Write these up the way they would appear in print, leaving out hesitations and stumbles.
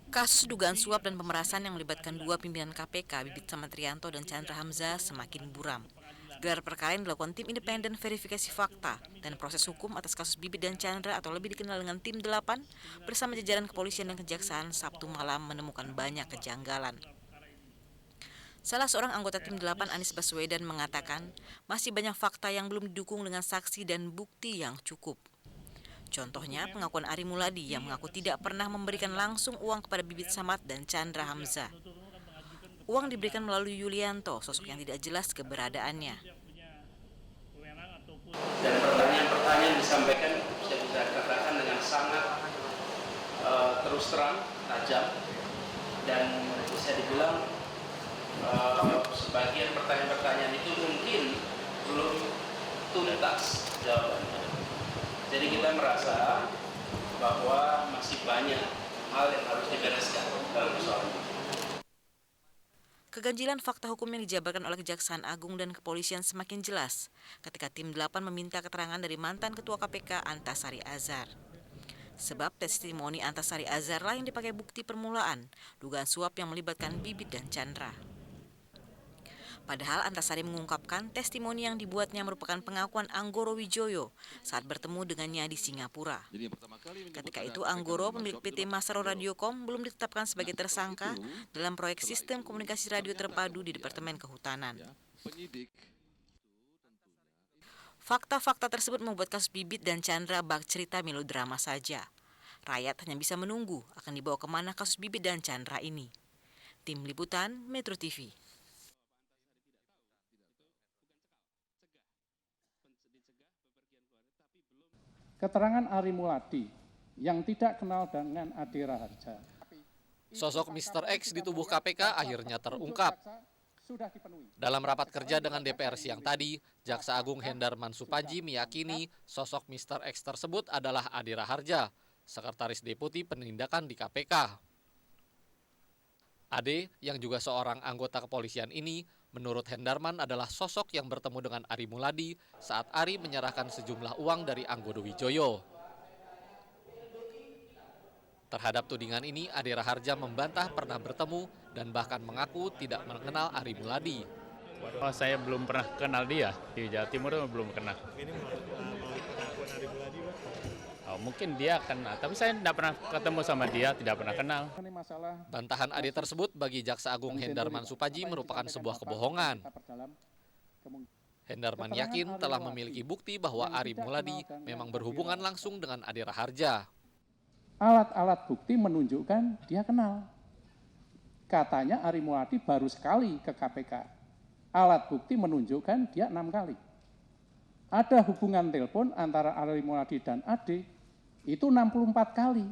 Kasus dugaan suap dan pemerasan yang melibatkan dua pimpinan KPK, Bibit Samatrianto dan Chandra Hamzah, semakin buram. Gelar perkara yang dilakukan tim independen verifikasi fakta dan proses hukum atas kasus Bibit dan Chandra atau lebih dikenal dengan Tim 8 bersama jajaran kepolisian dan kejaksaan Sabtu malam menemukan banyak kejanggalan. Salah seorang anggota Tim 8, Anies Baswedan, mengatakan masih banyak fakta yang belum didukung dengan saksi dan bukti yang cukup. Contohnya pengakuan Ari Muladi yang mengaku tidak pernah memberikan langsung uang kepada Bibit Samad dan Chandra Hamzah. Uang diberikan melalui Yulianto, sosok yang tidak jelas keberadaannya. Dan pertanyaan-pertanyaan disampaikan saya bisa katakan dengan sangat terus terang, tajam, dan bisa dibilang sebagian pertanyaan-pertanyaan itu mungkin belum tuntas jawabannya. Jadi kita merasa bahwa masih banyak hal yang harus dibereskan dalam persoalan ini. Keganjilan fakta hukum yang dijabarkan oleh Kejaksaan Agung dan Kepolisian semakin jelas ketika Tim 8 meminta keterangan dari mantan Ketua KPK Antasari Azhar. Sebab testimoni Antasari Azhar lah yang dipakai bukti permulaan dugaan suap yang melibatkan Bibit dan Chandra. Padahal Antasari mengungkapkan testimoni yang dibuatnya merupakan pengakuan Anggoro Wijoyo saat bertemu dengannya di Singapura. Ketika itu Anggoro, pemilik PT Masaro Radiocom, belum ditetapkan sebagai tersangka dalam proyek sistem komunikasi radio terpadu di Departemen Kehutanan. Fakta-fakta tersebut membuat kasus Bibit dan Chandra bak cerita melodrama saja. Rakyat hanya bisa menunggu akan dibawa kemana kasus Bibit dan Chandra ini. Tim Liputan, Metro TV. Keterangan Ari Muladi yang tidak kenal dengan Ade Raharja. Sosok Mr. X di tubuh KPK akhirnya terungkap. Dalam rapat kerja dengan DPR siang tadi, Jaksa Agung Hendarman Supandji meyakini sosok Mr. X tersebut adalah Ade Raharja, Sekretaris Deputi Penindakan di KPK. Ade, yang juga seorang anggota kepolisian ini, menurut Hendarman adalah sosok yang bertemu dengan Ari Muladi saat Ari menyerahkan sejumlah uang dari Anggoro Wijoyo. Terhadap tudingan ini, Ade Raharja membantah pernah bertemu dan bahkan mengaku tidak mengenal Ari Muladi. Oh, saya belum pernah kenal dia, di Jawa Timur belum kenal. Oh, mungkin dia kenal, tapi saya tidak pernah ketemu sama dia, tidak pernah kenal. Bantahan Ade tersebut bagi Jaksa Agung Hendarman Supandji merupakan sebuah kebohongan. Hendarman yakin telah memiliki bukti bahwa Ari Muladi memang berhubungan langsung dengan Ade Raharja. Alat-alat bukti menunjukkan dia kenal. Katanya Ari Muladi baru sekali ke KPK. Alat bukti menunjukkan dia 6 kali. Ada hubungan telepon antara Ari Muladi dan Ade itu 64 kali.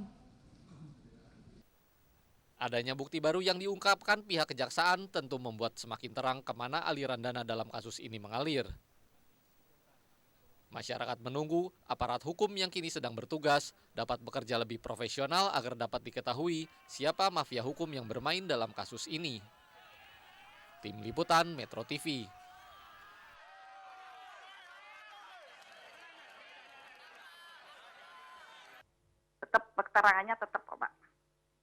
Adanya bukti baru yang diungkapkan pihak kejaksaan tentu membuat semakin terang kemana aliran dana dalam kasus ini mengalir. Masyarakat menunggu aparat hukum yang kini sedang bertugas dapat bekerja lebih profesional agar dapat diketahui siapa mafia hukum yang bermain dalam kasus ini. Tim Liputan Metro TV. Tetap keterangannya tetap kok, Pak.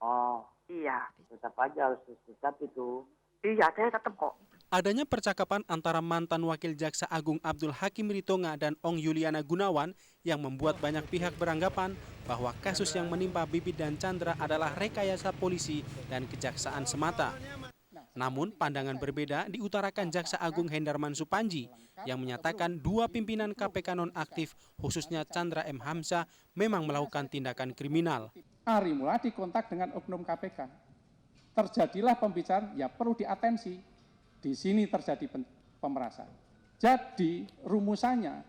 Oh, Iya. tetap aja harus tetap itu. Iya, saya tetap kok. Adanya percakapan antara mantan Wakil Jaksa Agung Abdul Hakim Ritonga dan Ong Yuliana Gunawan yang membuat banyak pihak beranggapan bahwa kasus yang menimpa Bibit dan Chandra adalah rekayasa polisi dan kejaksaan semata. Namun pandangan berbeda diutarakan Jaksa Agung Hendarman Supandji yang menyatakan dua pimpinan KPK nonaktif khususnya Chandra M. Hamzah memang melakukan tindakan kriminal. Ari Muladi kontak dengan oknum KPK. Terjadilah pembicaraan, ya perlu diatensi. Di sini terjadi pemerasan. Jadi rumusannya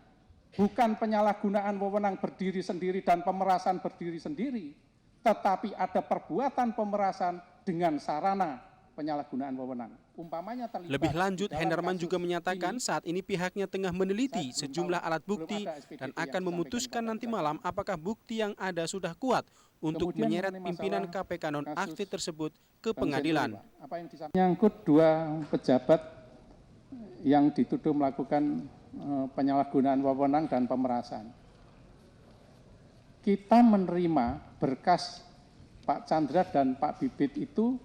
bukan penyalahgunaan wewenang berdiri sendiri dan pemerasan berdiri sendiri, tetapi ada perbuatan pemerasan dengan sarana penyalahgunaan wewenang. Umpamanya terlibat. Lebih lanjut, Hendarman juga menyatakan saat ini pihaknya tengah meneliti sejumlah alat bukti dan akan memutuskan nanti malam apakah bukti yang ada sudah kuat untuk menyeret pimpinan KPK nonaktif tersebut ke pengadilan. Menyangkut dua pejabat yang dituduh melakukan penyalahgunaan wewenang dan pemerasan. Kita menerima berkas Pak Chandra dan Pak Bibit itu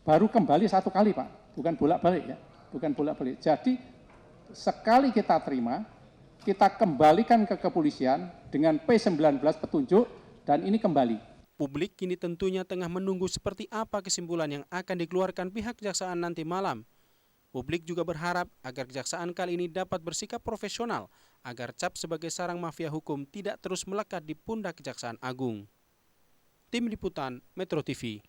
baru kembali 1 kali, Pak. Bukan bolak-balik ya, bukan bolak-balik. Jadi sekali kita terima, kita kembalikan ke kepolisian dengan P19 petunjuk dan ini kembali. Publik kini tentunya tengah menunggu seperti apa kesimpulan yang akan dikeluarkan pihak kejaksaan nanti malam. Publik juga berharap agar kejaksaan kali ini dapat bersikap profesional agar cap sebagai sarang mafia hukum tidak terus melekat di pundak Kejaksaan Agung. Tim Liputan Metro TV.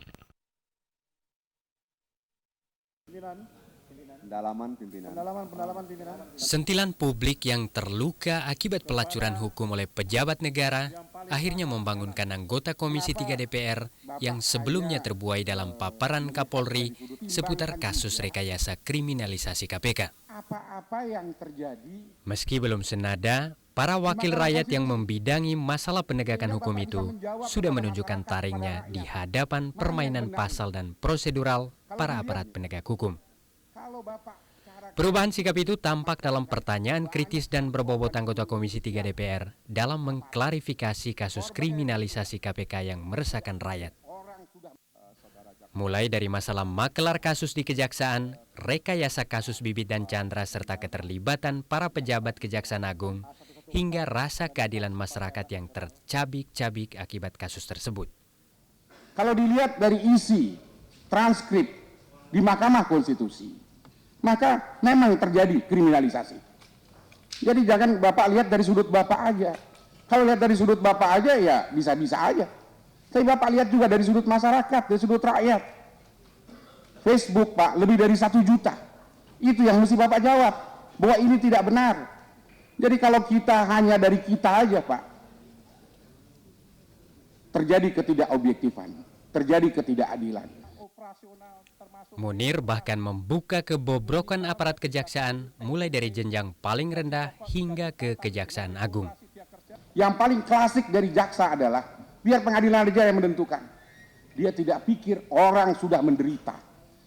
Pendalaman pimpinan. Sentilan publik yang terluka akibat pelacuran hukum oleh pejabat negara akhirnya membangunkan anggota Komisi 3 DPR yang sebelumnya terbuai dalam paparan Kapolri seputar kasus rekayasa kriminalisasi KPK. Apa yang terjadi? Meski belum senada, para wakil rakyat yang membidangi masalah penegakan hukum itu sudah menunjukkan taringnya di hadapan permainan pasal dan prosedural para aparat penegak hukum. Perubahan sikap itu tampak dalam pertanyaan kritis dan berbobot anggota Komisi 3 DPR dalam mengklarifikasi kasus kriminalisasi KPK yang meresahkan rakyat. Mulai dari masalah makelar kasus di Kejaksaan, rekayasa kasus Bibit dan Chandra serta keterlibatan para pejabat Kejaksaan Agung, hingga rasa keadilan masyarakat yang tercabik-cabik akibat kasus tersebut. Kalau dilihat dari isi transkrip di Mahkamah Konstitusi, maka memang terjadi kriminalisasi. Jadi jangan Bapak lihat dari sudut Bapak aja. Kalau lihat dari sudut Bapak aja ya bisa-bisa aja. Tapi Bapak lihat juga dari sudut masyarakat, dari sudut rakyat. Facebook Pak, lebih dari 1 juta. Itu yang mesti Bapak jawab, bahwa ini tidak benar. Jadi kalau kita hanya dari kita aja Pak, terjadi ketidakobjektifan, terjadi ketidakadilan. Munir bahkan membuka kebobrokan aparat kejaksaan mulai dari jenjang paling rendah hingga ke Kejaksaan Agung. Yang paling klasik dari jaksa adalah biar pengadilan aja yang menentukan. Dia tidak pikir orang sudah menderita.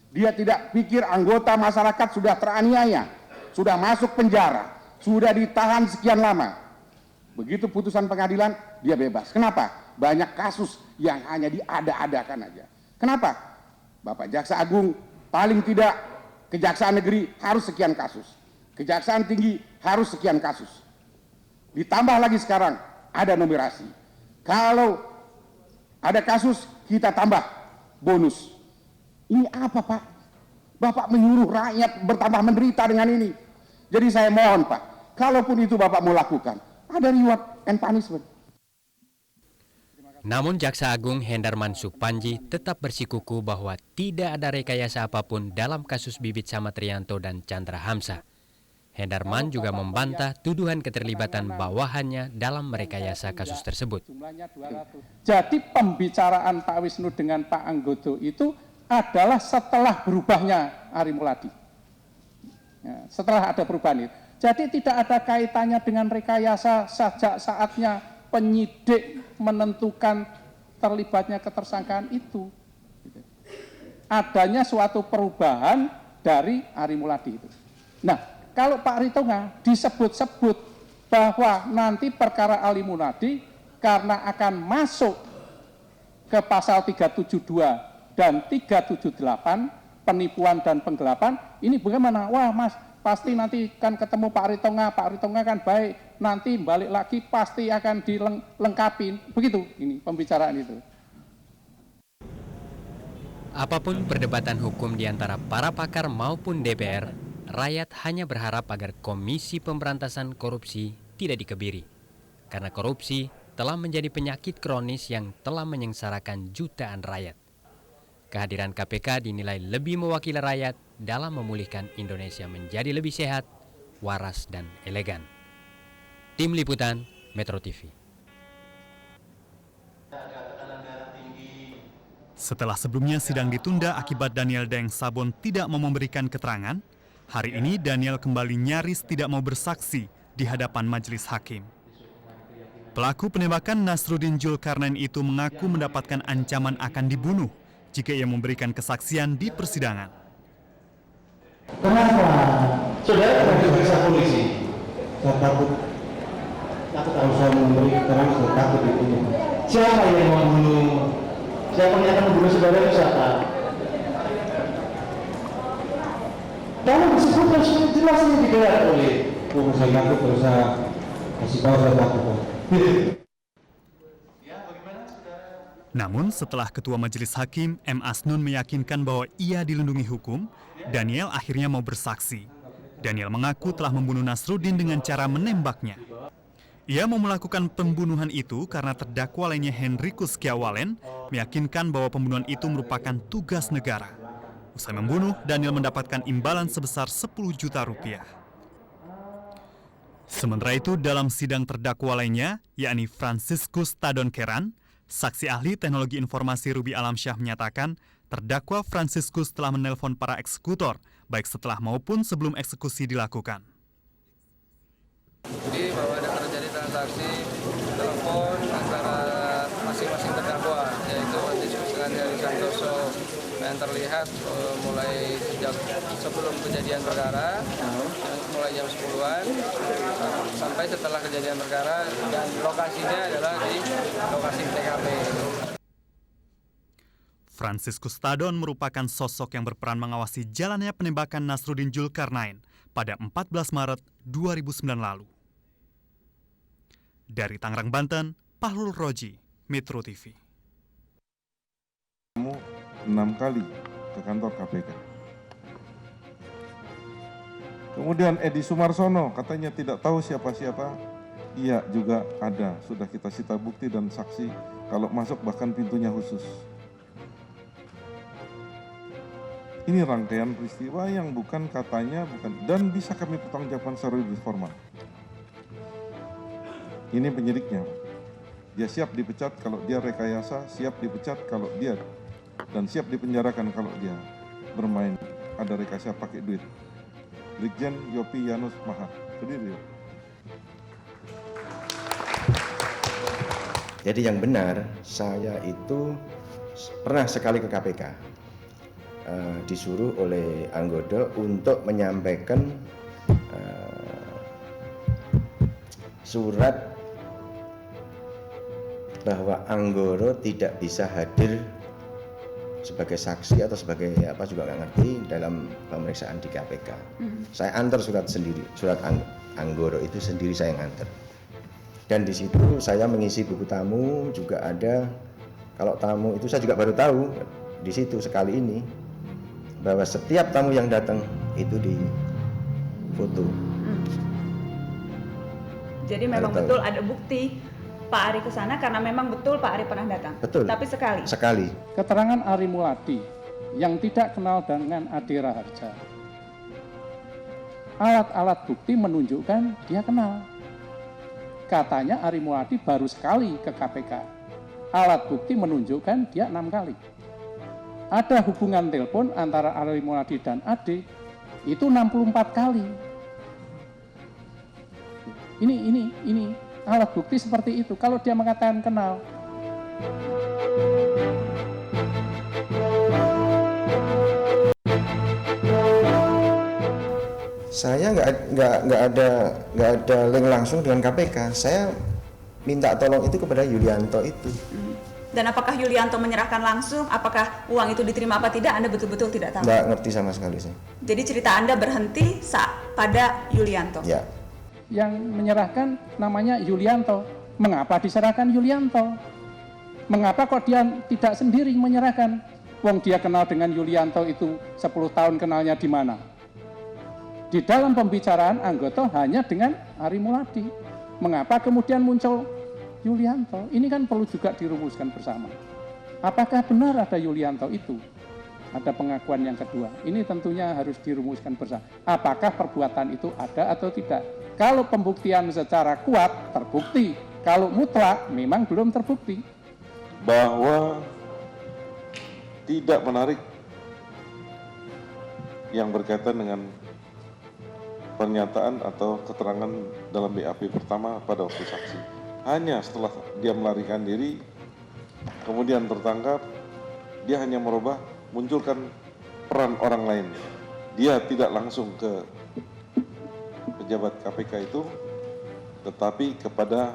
Dia tidak pikir anggota masyarakat sudah teraniaya, sudah masuk penjara, sudah ditahan sekian lama. Begitu putusan pengadilan, dia bebas. Kenapa? Banyak kasus yang hanya diada-adakan aja. Kenapa? Bapak Jaksa Agung paling tidak Kejaksaan Negeri harus sekian kasus. Kejaksaan Tinggi harus sekian kasus. Ditambah lagi sekarang ada numerasi. Kalau ada kasus kita tambah bonus. Ini apa Pak? Bapak menyuruh rakyat bertambah menderita dengan ini. Jadi saya mohon Pak, kalaupun itu Bapak mau lakukan, ada reward and punishment. Namun Jaksa Agung Hendarman Supanji tetap bersikuku bahwa tidak ada rekayasa apapun dalam kasus Bibit Samatrianto dan Chandra Hamzah. Hendarman juga membantah tuduhan keterlibatan bawahannya dalam merekayasa kasus tersebut. Jadi pembicaraan Pak Wisnu dengan Pak Anggodo itu adalah setelah berubahnya Ari Muladi. Ya, setelah ada perubahan itu. Jadi tidak ada kaitannya dengan rekayasa sejak saatnya penyidik menentukan terlibatnya ketersangkaan itu. Adanya suatu perubahan dari Ari Muladi itu. Nah, kalau Pak Ritonga disebut-sebut bahwa nanti perkara Ali Muladi karena akan masuk ke pasal 372 dan 378 penipuan dan penggelapan, ini bagaimana? Wah Mas, pasti nanti kan ketemu Pak Ritonga kan baik, nanti balik lagi pasti akan dilengkapi. Begitu ini pembicaraan itu. Apapun perdebatan hukum di antara para pakar maupun DPR, rakyat hanya berharap agar Komisi Pemberantasan Korupsi tidak dikebiri. Karena korupsi telah menjadi penyakit kronis yang telah menyengsarakan jutaan rakyat. Kehadiran KPK dinilai lebih mewakili rakyat dalam memulihkan Indonesia menjadi lebih sehat, waras, dan elegan. Tim Liputan Metro TV. Setelah sebelumnya sidang ditunda akibat Daniel Deng Sabon tidak mau memberikan keterangan, hari ini Daniel kembali nyaris tidak mau bersaksi di hadapan majelis hakim. Pelaku penembakan Nasruddin Zulkarnain itu mengaku mendapatkan ancaman akan dibunuh jika ia memberikan kesaksian di persidangan. Kenapa? Saudara pernah diperiksa polisi? Saya takut. Kalau saya memberi keterangan, saya takut dibunuh. Siapa yang membunuh Siapa yang akan membunuh saudara itu siapa? Kalau disebutkan sudah jelas ini digelar oleh saya takut berusaha kasih tahu saya takut. Namun setelah Ketua Majelis Hakim M. Asnun meyakinkan bahwa ia dilindungi hukum, Daniel akhirnya mau bersaksi. Daniel mengaku telah membunuh Nasruddin dengan cara menembaknya. Ia mau melakukan pembunuhan itu karena terdakwa lainnya Henrikus Kiawalen meyakinkan bahwa pembunuhan itu merupakan tugas negara. Usai membunuh, Daniel mendapatkan imbalan sebesar 10 juta rupiah. Sementara itu, dalam sidang terdakwa lainnya, yakni Franciscus Tadon Keran, saksi ahli teknologi informasi Ruby Alamsyah menyatakan terdakwa Franciscus telah menelpon para eksekutor, baik setelah maupun sebelum eksekusi dilakukan. Jadi bahwa ada terjadi transaksi telepon antara masing-masing terdakwa, yaitu Franciscus dengan Heri Santoso yang terlihat mulai sejak sebelum kejadian perkara, mulai jam 10-an sampai setelah kejadian perkara, dan lokasinya adalah di lokasi TKP. Franciscus Tadon merupakan sosok yang berperan mengawasi jalannya penembakan Nasruddin Zulkarnain pada 14 Maret 2009 lalu. Dari Tangerang, Banten, Pahlul Roji, Metro TV. 6 kali ke kantor KPK. Kemudian Edi Sumarsono katanya tidak tahu siapa-siapa. Iya juga ada, sudah kita sita bukti dan saksi, kalau masuk bahkan pintunya khusus. Ini rangkaian peristiwa yang bukan katanya, bukan, dan bisa kami pertanggungjawabkan secara lebih formal. Ini penyidiknya. Dia siap dipecat kalau dia rekayasa, siap dipecat kalau dia, dan siap dipenjarakan kalau dia bermain ada rekayasa pakai duit. Brigjen Yopi Yanus Mahat. Berdiri. Jadi yang benar, saya itu pernah sekali ke KPK, disuruh oleh anggota untuk menyampaikan surat bahwa Anggoro tidak bisa hadir sebagai saksi atau sebagai apa juga nggak ngerti dalam pemeriksaan di KPK. Saya antar surat sendiri, surat Anggoro itu sendiri saya ngantar. Dan di situ saya mengisi buku tamu, juga ada, kalau tamu itu saya juga baru tahu di situ sekali ini bahwa setiap tamu yang datang itu di foto. Jadi memang betul ada bukti Pak Ari ke sana karena memang betul Pak Ari pernah datang. Betul. Tapi sekali. Sekali. Keterangan Ari Muladi yang tidak kenal dengan Ade Raharja. Alat-alat bukti menunjukkan dia kenal. Katanya Ari Muladi baru sekali ke KPK. Alat bukti menunjukkan dia 6 kali. Ada hubungan telepon antara Ari Muladi dan Ade itu 64 kali. Ini alat bukti seperti itu. Kalau dia mengatakan kenal. Saya nggak ada link langsung dengan KPK. Saya minta tolong itu kepada Yulianto itu. Dan apakah Yulianto menyerahkan langsung? Apakah uang itu diterima apa tidak? Anda betul-betul tidak tahu. Nggak ngerti sama sekali saya. Jadi cerita Anda berhenti pada Yulianto. Ya. Yang menyerahkan namanya Yulianto. Mengapa diserahkan Yulianto? Mengapa kok dia tidak sendiri menyerahkan? Wong dia kenal dengan Yulianto itu 10 tahun kenalnya di mana? Di dalam pembicaraan anggota hanya dengan Ari Muladi. Mengapa kemudian muncul Yulianto? Ini kan perlu juga dirumuskan bersama. Apakah benar ada Yulianto itu? Ada pengakuan yang kedua. Ini tentunya harus dirumuskan bersama. Apakah perbuatan itu ada atau tidak? Kalau pembuktian secara kuat terbukti, kalau mutlak memang belum terbukti. Bahwa tidak menarik yang berkaitan dengan pernyataan atau keterangan dalam BAP pertama pada waktu saksi. Hanya setelah dia melarikan diri, kemudian tertangkap, dia hanya merubah, munculkan peran orang lain. Dia tidak langsung ke pejabat KPK itu, tetapi kepada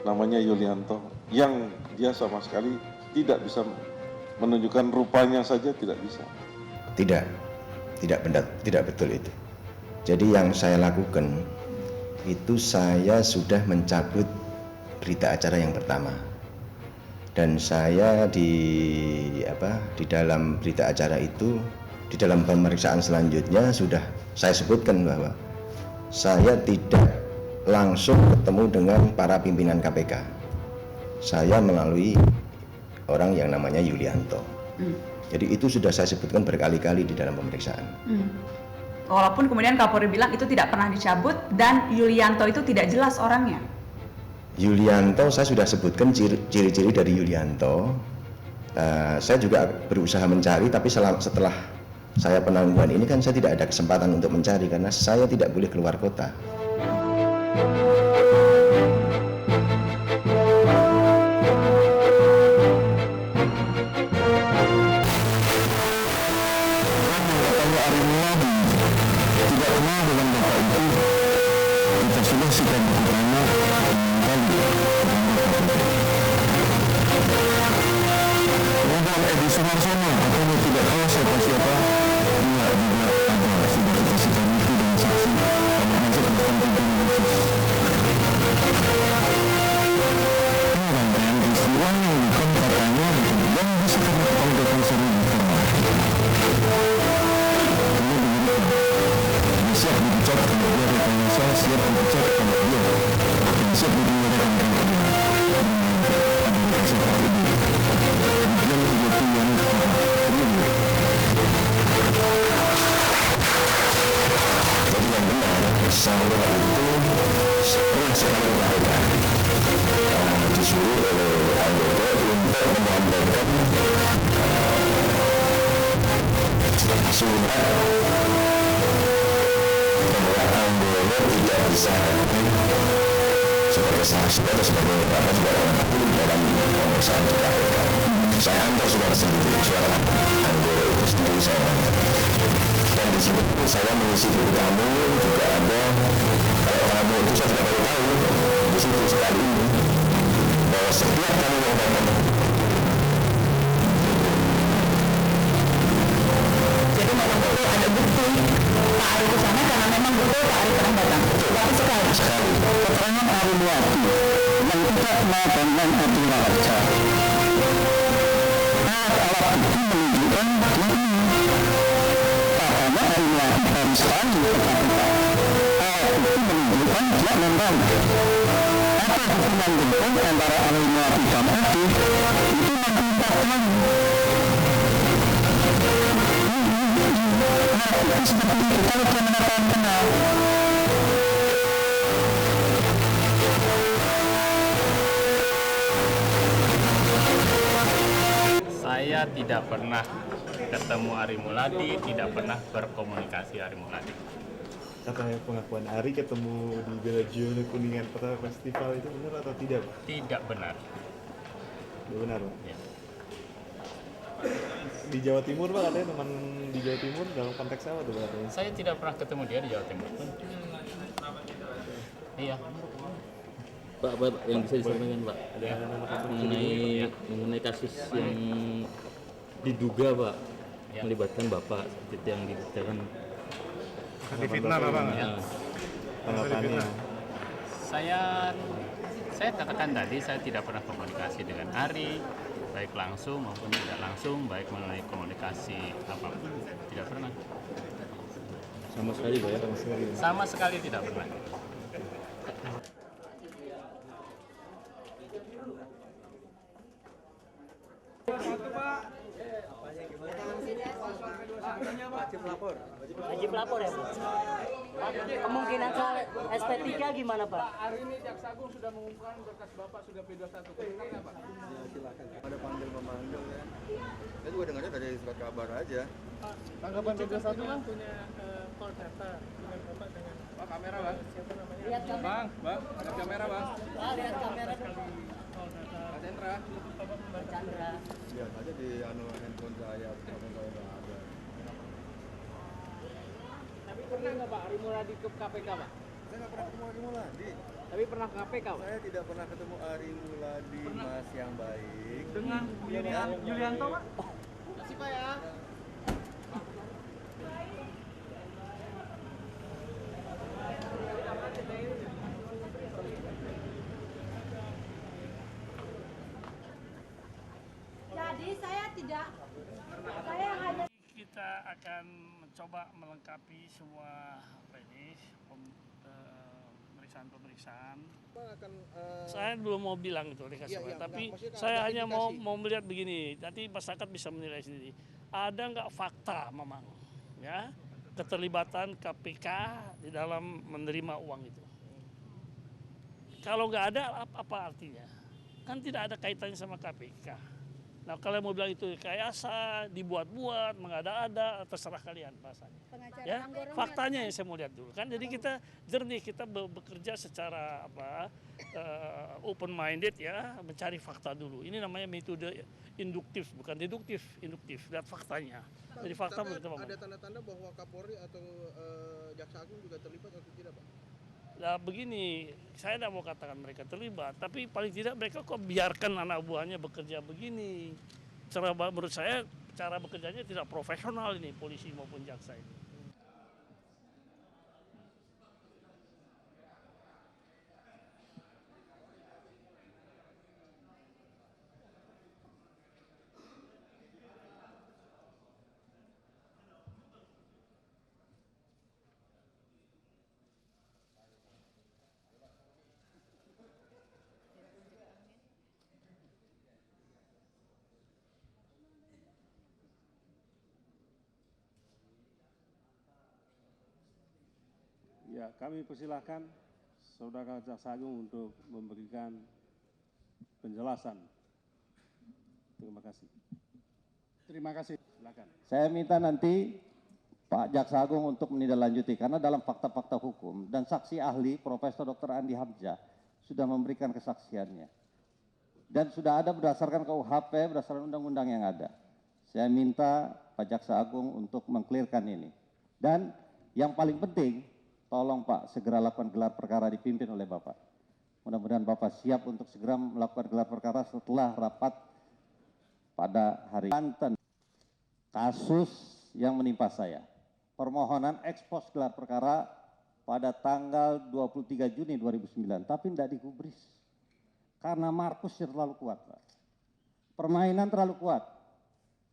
namanya Yulianto yang dia sama sekali tidak bisa menunjukkan rupanya saja tidak bisa. Tidak benar, tidak betul itu. Jadi yang saya lakukan itu saya sudah mencabut berita acara yang pertama. Dan saya di dalam berita acara itu, di dalam pemeriksaan selanjutnya sudah saya sebutkan bahwa saya tidak langsung ketemu dengan para pimpinan KPK. Saya melalui orang yang namanya Yulianto. Jadi itu sudah saya sebutkan berkali-kali di dalam pemeriksaan. Walaupun kemudian Kapolri bilang itu tidak pernah dicabut dan Yulianto itu tidak jelas orangnya. Yulianto saya sudah sebutkan ciri-ciri dari Yulianto. Saya juga berusaha mencari, tapi setelah saya penangguhan ini kan saya tidak ada kesempatan untuk mencari karena saya tidak boleh keluar kota. Saya antar suara sendiri, suara anggota itu sendiri saya antar. Dan di sini saya mengisi buku tamu juga ada. Kalau tamu itu saya tidak tahu di situ sekali ini bahwa setiap tamu yang datang. Jadi memang betul ada bukti Pak Ari ke sana karena memang betul Pak Ari pernah datang. Tapi sekali. Keterangan Arimuati yang tidak melakukan aturan raja. Alat bukti menunjukkan katanya Arimuati baru sekali ke KPK. Alat bukti menunjukkan dia membalik. Apa hubungan genting antara Arimuati dan Adi itu nanti 4 tahun. Alat bukti seperti itu kalau dia mengatakan kenal. Saya tidak pernah ketemu Ari Muladi, tidak pernah berkomunikasi Ari Muladi. Katanya pengakuan Ari ketemu di Bellagio Kuningan pada festival itu benar atau tidak, Pak? Tidak benar. Tidak benar, Pak? Ya. Di Jawa Timur, Pak, katanya teman di Jawa Timur dalam konteks apa tuh, Pak? Saya tidak pernah ketemu dia di Jawa Timur. Iya. Pak, yang bisa disampaikan Pak mengenai kasus yang diduga Pak melibatkan Bapak seperti yang dibicarakan difitnah Bapak ya. Tanggapannya. Saya katakan tadi saya tidak pernah komunikasi dengan Ari, baik langsung maupun tidak langsung, baik melalui komunikasi apapun, tidak pernah. Sama sekali Pak ya? Sama sekali tidak pernah. Wajib lapor ya Bu? Kemungkinan soal SP3 gimana Pak? Hari ini Jaksa Agung sudah mengumumkan berkas Bapak sudah P21. Komentarnya apa? Ya, silakan. Ada panggil-memanggil ya. Saya juga dengarnya dari surat kabar aja. Tanggapan P21 Bang? Punya call data dengan Bapak dengan Pak kamera Bang. Siapa namanya? Lihat kamera. Bang, lihat kamera Bang. Pak, lihat kamera. Pak Chandra. Pak Chandra. Lihat aja di handphone saya, handphone saya nggak ada. Tapi pernah nggak Pak Ari Muladi ke KPK Pak? Saya nggak pernah ketemu Ari Muladi. Tapi pernah ke KPK, Pak? Saya tidak pernah ketemu Ari Muladi, Mas yang baik. Dengan Yulianto, Pak? Kasih Pak ya. Jadi saya hanya Kita akan mencoba melengkapi semua pemeriksaan. Saya belum mau bilang itu tapi saya hanya mau melihat begini. Nanti masyarakat bisa menilai sendiri. Ada nggak fakta memang, ya, keterlibatan KPK di dalam menerima uang itu? Kalau nggak ada, apa artinya? Kan tidak ada kaitannya sama KPK. Nah, kalau mau bilang itu rekayasa, dibuat-buat, mengada-ada, terserah kalian bahasanya. Ya, faktanya yang saya mau lihat dulu kan. Jadi kita jernih, kita bekerja secara open minded ya, mencari fakta dulu. Ini namanya metode induktif, bukan deduktif, induktif. Lihat faktanya. Jadi fakta kita ada tanda-tanda bahwa Kapolri atau Jaksa Agung juga terlibat atau tidak, Pak? Nah begini, saya tidak mau katakan mereka terlibat, tapi paling tidak mereka kok biarkan anak buahnya bekerja begini. Menurut saya cara bekerjanya tidak profesional ini, polisi maupun jaksa ini. Ya, kami persilahkan Saudara Jaksa Agung untuk memberikan penjelasan. Terima kasih. Terima kasih. Silakan. Saya minta nanti Pak Jaksa Agung untuk menindaklanjuti karena dalam fakta-fakta hukum dan saksi ahli Profesor Dr. Andi Hamzah sudah memberikan kesaksiannya. Dan sudah ada berdasarkan KUHP, berdasarkan undang-undang yang ada. Saya minta Pak Jaksa Agung untuk mengklirkan ini. Dan yang paling penting, tolong Pak segera lakukan gelar perkara dipimpin oleh Bapak. Mudah-mudahan Bapak siap untuk segera melakukan gelar perkara setelah rapat pada hari Banten. Kasus yang menimpa saya. Permohonan ekspos gelar perkara pada tanggal 23 Juni 2009, tapi tidak digubris. Karena Markus terlalu kuat, Pak. Permainan terlalu kuat.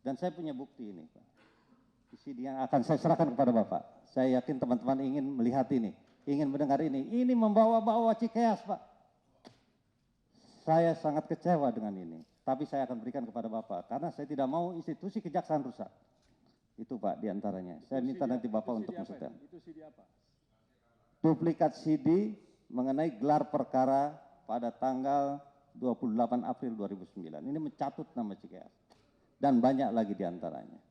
Dan saya punya bukti ini, Pak. Di sini yang akan saya serahkan kepada Bapak. Saya yakin teman-teman ingin melihat ini, ingin mendengar ini. Ini membawa-bawa Cikeas, Pak. Saya sangat kecewa dengan ini. Tapi saya akan berikan kepada Bapak. Karena saya tidak mau institusi kejaksaan rusak. Itu Pak diantaranya. Saya minta nanti Bapak untuk masukkan. Itu CD apa? Duplikat CD mengenai gelar perkara pada tanggal 28 April 2009. Ini mencatut nama Cikeas. Dan banyak lagi diantaranya.